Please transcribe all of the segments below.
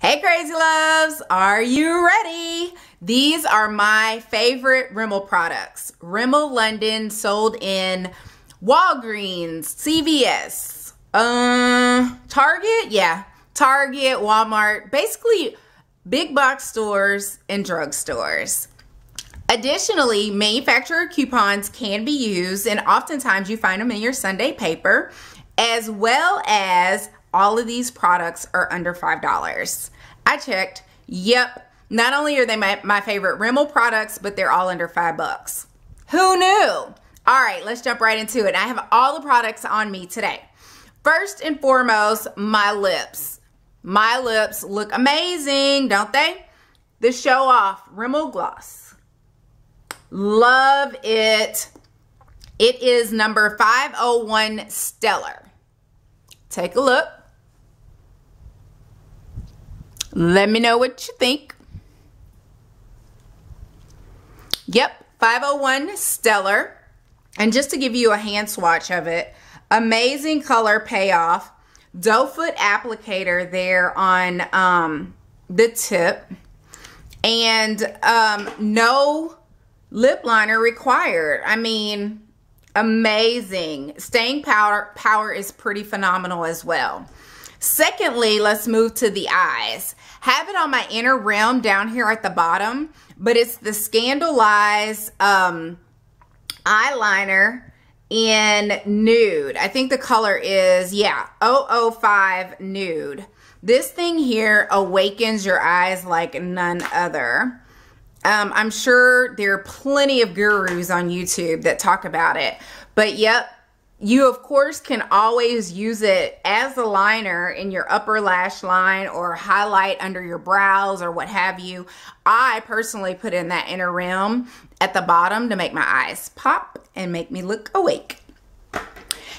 Hey Crazy Loves, are you ready? These are my favorite Rimmel products. Rimmel London, sold in Walgreens, CVS, Target, Target, Walmart, basically big box stores and drugstores. Additionally, manufacturer coupons can be used, and oftentimes you find them in your Sunday paper, as well as all of these products are under $5. I checked. Yep. Not only are they my favorite Rimmel products, but they're all under $5. Who knew? All right, let's jump right into it. I have all the products on me today. First and foremost, my lips. My lips look amazing, don't they? The Show Off Rimmel Gloss. Love it. It is number 501 Stellar. Take a look. Let me know what you think. Yep, 501 Stellar. And just to give you a hand swatch of it, amazing color payoff. Doe foot applicator there on the tip. And no lip liner required. I mean, amazing. Staying power is pretty phenomenal as well. Secondly, let's move to the eyes. Have it on my inner rim down here at the bottom, but it's the Scandaleyes eyeliner in nude. I think the color is, 005 nude. This thing here awakens your eyes like none other. I'm sure there are plenty of gurus on YouTube that talk about it, but yep, you of course can always use it as a liner in your upper lash line or highlight under your brows or what have you. I personally put in that inner rim at the bottom to make my eyes pop and make me look awake.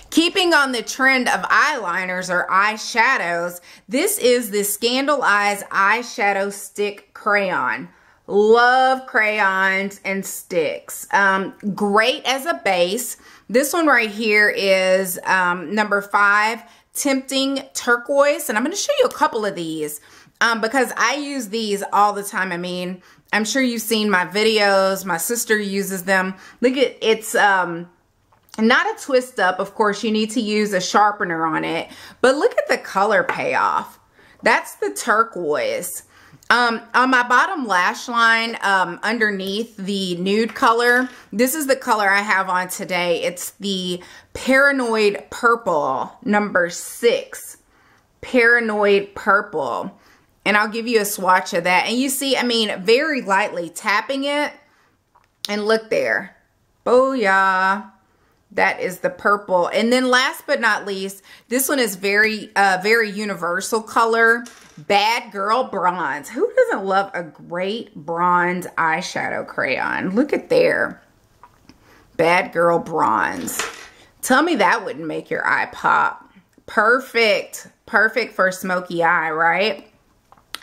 Keeping on the trend of eyeliners or eyeshadows, this is the Scandaleyes eyeshadow stick crayon. Love crayons and sticks. Great as a base. This one right here is number 5, Tempting Turquoise. And I'm going to show you a couple of these because I use these all the time. I mean, I'm sure you've seen my videos. My sister uses them. Look at it's not a twist up. Of course, you need to use a sharpener on it. But look at the color payoff. That's the turquoise. On my bottom lash line, underneath the nude color, this is the color I have on today. It's the Paranoid Purple, number 6. Paranoid Purple. And I'll give you a swatch of that. And you see, I mean, very lightly tapping it. And look there. Booyah. That is the purple. And then last but not least, this one is very universal color. Bad Girl Bronze. Who doesn't love a great bronze eyeshadow crayon? Look at there. Bad Girl Bronze. Tell me that wouldn't make your eye pop. Perfect. Perfect for a smoky eye, right?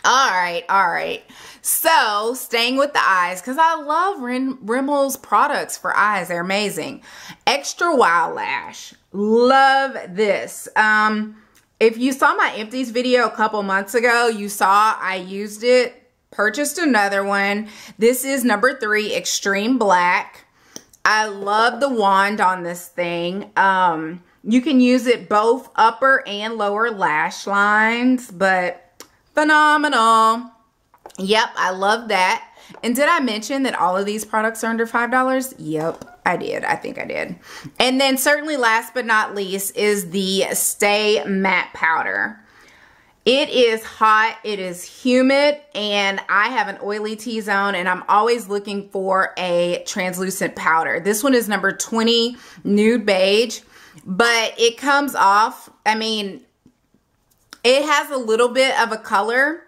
All right. So, staying with the eyes, because I love Rimmel's products for eyes. They're amazing. Extra Wild Lash. Love this. If you saw my empties video a couple months ago, you saw I used it, purchased another one. This is number 3, Extreme Black. I love the wand on this thing. You can use it both upper and lower lash lines, but phenomenal. Yep, I love that. And did I mention that all of these products are under $5? Yep, I did. I think I did. And then certainly last but not least is the Stay Matte Powder. It is hot, it is humid, and I have an oily T-zone, and I'm always looking for a translucent powder. This one is number 20, Nude Beige, but it comes off, I mean, it has a little bit of a color.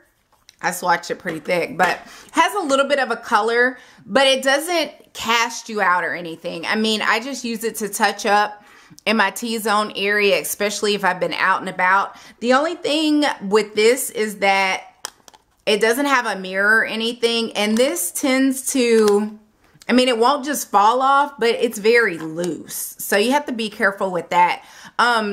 I swatched it pretty thick, but has a little bit of a color, but it doesn't cast you out or anything. I mean, I just use it to touch up in my T-zone area, especially if I've been out and about. The only thing with this is that it doesn't have a mirror or anything, and this tends to, I mean, it won't just fall off, but it's very loose. So you have to be careful with that.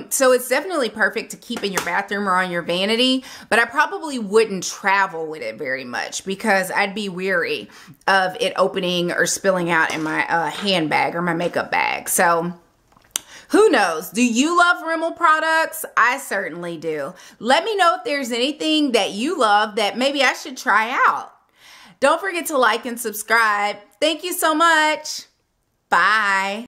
So it's definitely perfect to keep in your bathroom or on your vanity, but I probably wouldn't travel with it very much because I'd be weary of it opening or spilling out in my handbag or my makeup bag. So who knows? Do you love Rimmel products? I certainly do. Let me know if there's anything that you love that maybe I should try out. Don't forget to like and subscribe. Thank you so much. Bye.